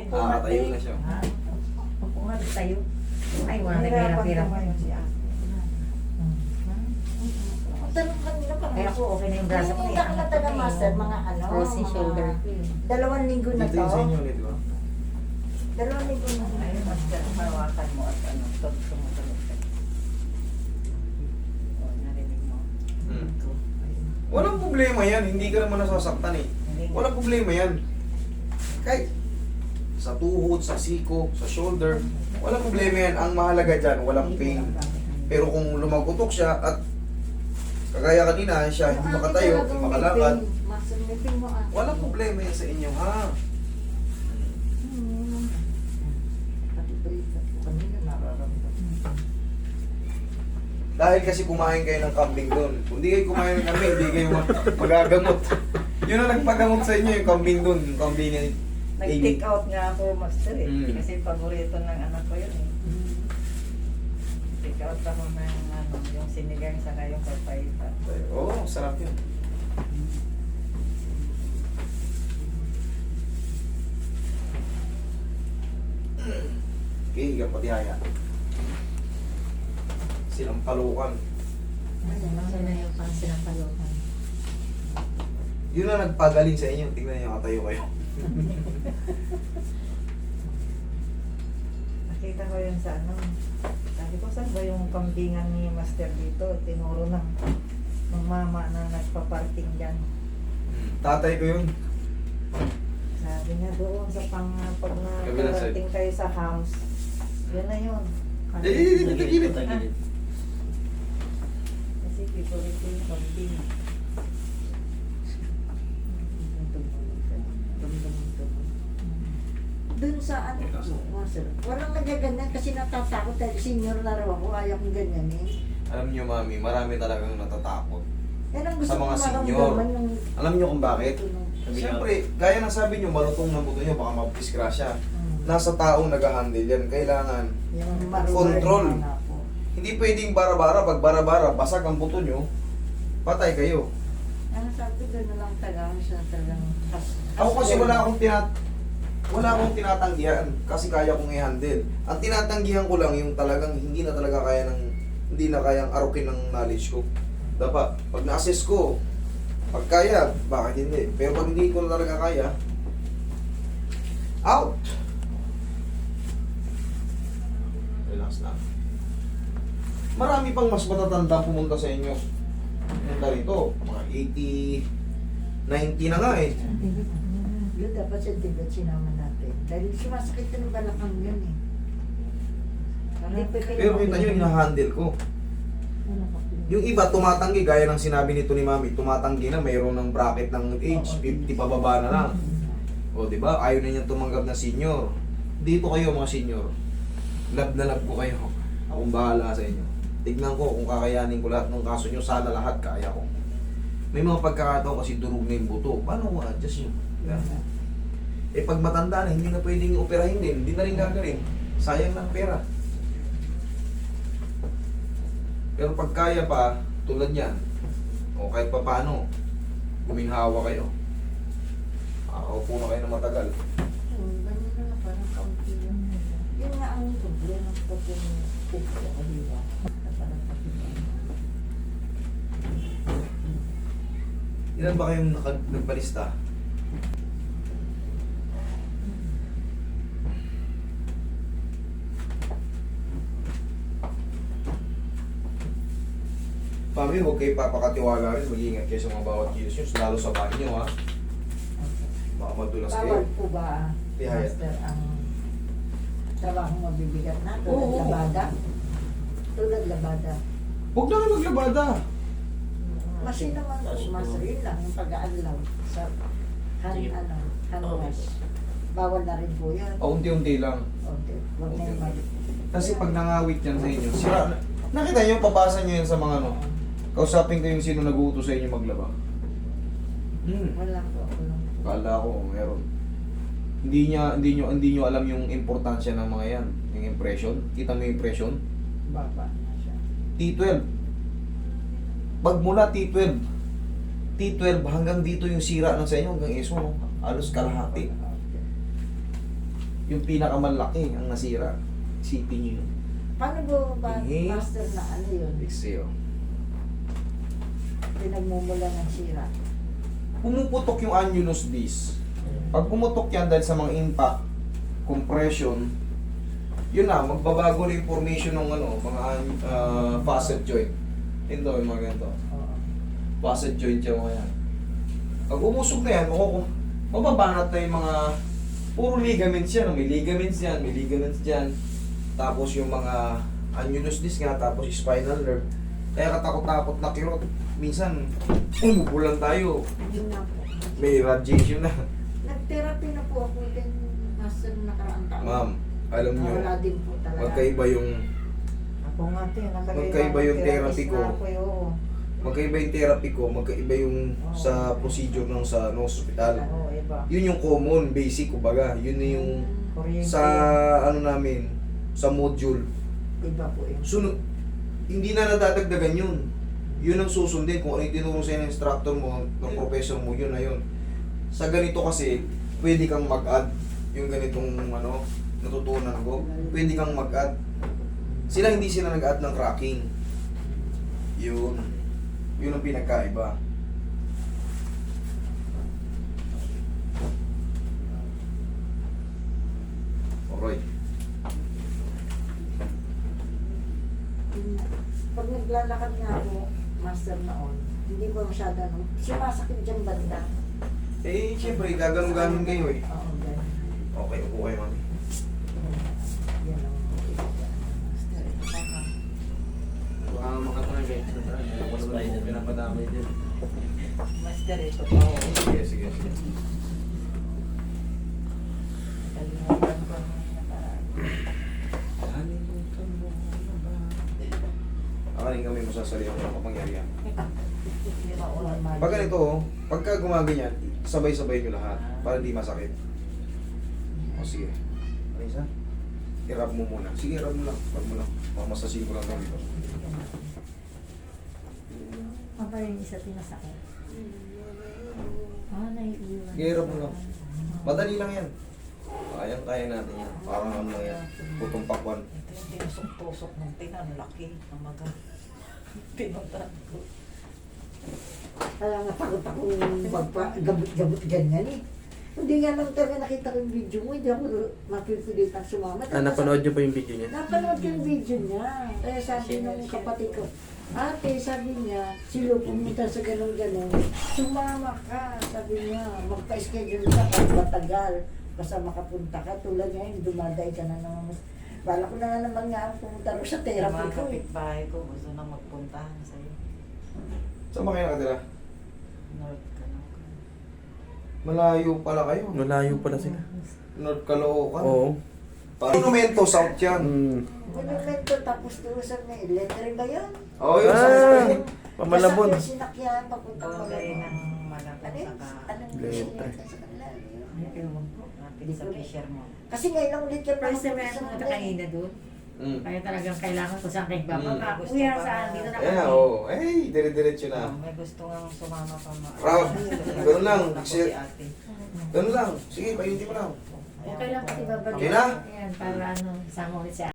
Nakakatayo na siya. Opo nga, tayo. Ay, wala naghirap-hirap. Tanong kanina pa. Kaya ako, okay na yung braso ko. Hindi na taga master, mga ano. Frozen shoulder. 2 linggo na Dito to. yung sa inyo ulit, di ba? 2 linggo na. Ayun, master, mawakan mo at ano, sumusunod ka. O, narinig mo. Hmm. Walang problema yan. Hindi ka naman nasasaktan eh. Walang problema yan. Kahit sa tuhod, sa siko, sa shoulder, walang problema yan. Ang mahalaga dyan, walang pain. Pero kung lumagutok siya at kagaya kanina, siya hindi makatayo, hindi makalakad, Master, may pin mo ah. walang problema yan sa inyo, ha? Pati balikat ko kanina, nararamdaman. Dahil kasi kumain kayo ng kambing doon. Kung di kayo kumain ng kambing, hindi kayo magagamot. Yun ang nagpagamot sa inyo, yung kambing doon. Yung kambing niya. Nag-take out nga ako, master eh. Mm. Kasi paborito ng anak ko yun eh. Take out ako ng ano, yung sinigang saka yung papayita. Oo, sarap yun. Okay, higang pati haya. Silang palukan. Saan na yung pang sinapalukan? Yun na nagpagaling sa inyo. Tingnan niyo, katayo kayo. Nakita ko yun sa ano. Sabi ko, saan ba yung kambingan ni Master dito? Tinuro ng mama na nagpa-parking dyan. Tatay ko yun. Sabi niya doon sa pag Kabilang side. nakarating kayo sa house. Yun na yun. Gilid. Kasi favorite ko yung kambing. Dun sa ano, master, walang nagaganyan kasi natatakot dahil senior na raw ako, ayaw kong ganyanin. Alam niyo, mami, marami talagang natatakot. Yan ang gusto Sa mga ko senior. maramdaman ng... Alam niyo kung bakit? Siyempre, gaya ng sabi niyo, malutong na buto niyo, baka mabdisgrasya. Nasa taong nag-handle yan. Kailangan, Yung Control. na po. hindi pwedeng bara-bara. Pag bara-bara, basag ang buto niyo, patay kayo. Ano sabi ko, na lang talaga siya talagang... Ako kasi wala akong tinatanggihan kasi kaya kong i-handle. Ang tinatanggihan ko lang yung talagang hindi na talaga kaya hindi na kayang arukin ng knowledge ko. Dapat, pag na-assess ko, pag kaya, bakit hindi? Pero pag hindi ko na talaga kaya, out! Relax na. Marami pang mas matatanda pumunta sa inyo. Pumunta rito, mga 80, 90 na nga eh. Yun dapat sa tigat sinama natin. Dahil sumasakit na ng balakang yun eh. Pero kita nyo, hina-handle ko. Yung iba tumatanggi, gaya ng sinabi nito ni Mami, tumatanggi na mayroon ng bracket ng age, 50 pababa na lang. O di ba? Ayaw na niya tumanggap na senior. Dito kayo mga senior. Love na love ko kayo. Akong bahala sa inyo. Tignan ko kung kakayanin ko lahat ng kaso nyo. Sana lahat kaya ko. May mga pagkakataon kasi durog na yung buto. Paano ko adjust nyo? Eh pag matanda na, hindi na pwedeng operahin din. Hindi na rin gagawin. Sayang ng pera. Pero pag kaya pa, tulad yan, o kahit pa paano, guminhawa kayo. Makakaupo na kayo ng matagal. Ganun na lang, parang kaunti yun. Yun nga ang problema ko kung pupo ako, di ba? Parang Ilan ba kayong nagbalista? Family, huwag kayo papakatiwala rin. Mag-iingat kayo sa mga bawat kilos nyo, lalo sa banyo ha. Baka madulas bawal kayo. po ba, Tihaya. Master, ang trabaho mabibigat na tulad Oo. labada? Tulad labada. Huwag na kayo maglabada. Machine naman po, Master, yun lang, yung pag-aalaw sa hand wash. Bawal na rin po yun. Paunti-unti lang. Okay, wag na yung mag- Kasi pag nangawit yan sa inyo, sira na. Nakita nyo, papasa nyo yan sa mga ano. Kausapin ko yung sino nag-uutos sa inyo maglaba. Wala po ako lang. Kala ko, meron. Hindi nyo alam yung importansya ng mga yan. Yung impression. Kita mo yung impression? Baba na siya. T12. Pag mula T12, T12 hanggang dito yung sira ng sa inyo, hanggang ESO, no? Halos kalahati. Yung pinakamalaki ang nasira. Isipin nyo yun. Paano ba, Inhale. master, na ano yun? Exhale. Pinagmumula ng sira. Pumuputok yung annulus dis. Pag pumutok yan dahil sa mga impact, compression, yun na, magbabago na yung formation ng mga facet joint. Ito, yung mga ganito. Oo. Facet joint yung mga yan. Pag umusok na yan, mababanat na yung mga puro ligaments yan. May ligaments yan, may ligaments dyan. Tapos yung mga annulus disc nga, tapos spinal nerve. Kaya katakot-takot na kirot. Minsan, umubulan tayo. Yun na po. May radiation na. Nag-therapy na po ako din, master, nakaraang taon. Ma'am, alam nyo, Wala din po talaga. magkaiba yung Ako nga din, Magkaiba yung therapy ko. Oo, magkaiba yung therapy ko, magkaiba yung sa procedure ng sa hospital. iba. Yun yung common, basic, kumbaga. Yun na yung Kuryente. sa ano namin, sa module. Iba po yun. Sunod, hindi na nadadagdagan yun. Yun ang susundin. Kung ano yung tinuro sa'yo ng instructor mo, ng professor mo, yun na yun. Sa ganito kasi, pwede kang mag-add yung ganitong natutunan ko. Pwede kang mag-add. Hindi sila nag-add ng cracking. Yun. Yun ang pinagkaiba. Alright. Pag naglalakad nga ako, master noon, hindi ko masyado sumasakit dyan banda. Eh, siyempre, gaganong-ganon kayo eh. Oo, ganun. Okay, upo kayo, mami. Yan ang master. Baka makatrangay. Spider. Pinapadamay din. Master, ito pa ako. Sige, sige, sige. Kalimutan ko nung nakaraan. Akaling kami masasalihan ng kapangyarihan. Hindi maulan. Pag ganito, pagka gumaganyan, sabay-sabay nyo lahat para hindi masakit. O sige. Ano isa? I-rub mo muna. Sige, rub mo lang. Rub mo lang. Mamasasin ko lang ito dito. Apa yung isa pinasakit? Naiiwan. Sige, rub mo lang. Madali lang yan. Kaya natin yan. Parang ano lang yan. Putong pakwan. Ito yung tinusok-tusok ng tinan, laki, namaga. Pinutan ko. Kaya nga takot ako gabot-gabot ganyan eh. Hindi nga lang talaga nakita ko yung video mo, hindi ako mapipilitan sumama. Napanood niyo ba yung video niya? Napanood ko yung video niya. Kaya sabi ng kapatid ko, ate, sabi niya, silo pumunta sa ganun-ganun, sumama ka, sabi niya, magpa-schedule ka kahit matagal, basta makapunta ka, tulad ngayon, dumadaay ka na naman. Bala ko na nga naman nga ang pumunta rin sa Yung therapy mga ko eh. kapitbahay ko, gusto na magpuntahan sa'yo. Saan ba kayo nakatira? North ka na. Malayo pala kayo. Malayo pala sila. North Caloocan. Oo. Parang Monumento, South yan. Monumento, tapos doon sa may lettering ba yan? Oo, yun. Ah. South. Pamalabon. Kasi sinakyan, papunta Bawalay Malabon. ng malapit Ano yun? saka Anong Letter. sinakyan sa kanila? ewan ko, lapit sa fisher mo. Kasi ngayon lang ulit ka First time pumunta na sa pumunta kanila. kanina doon. Mm. Kaya talagang kailangan ko saan kayo bababa. Mm. Kuya, saan? Dito na Ayan, kami. oo. Eh, dire-diretso na. May gusto nga sumama pa Round. Ganun lang. Ako Kasi- si ate. Ganun lang. Sige, payunti mo lang. Okay lang pati bababa. Okay na? Ayan, para ano, isama ulit siya.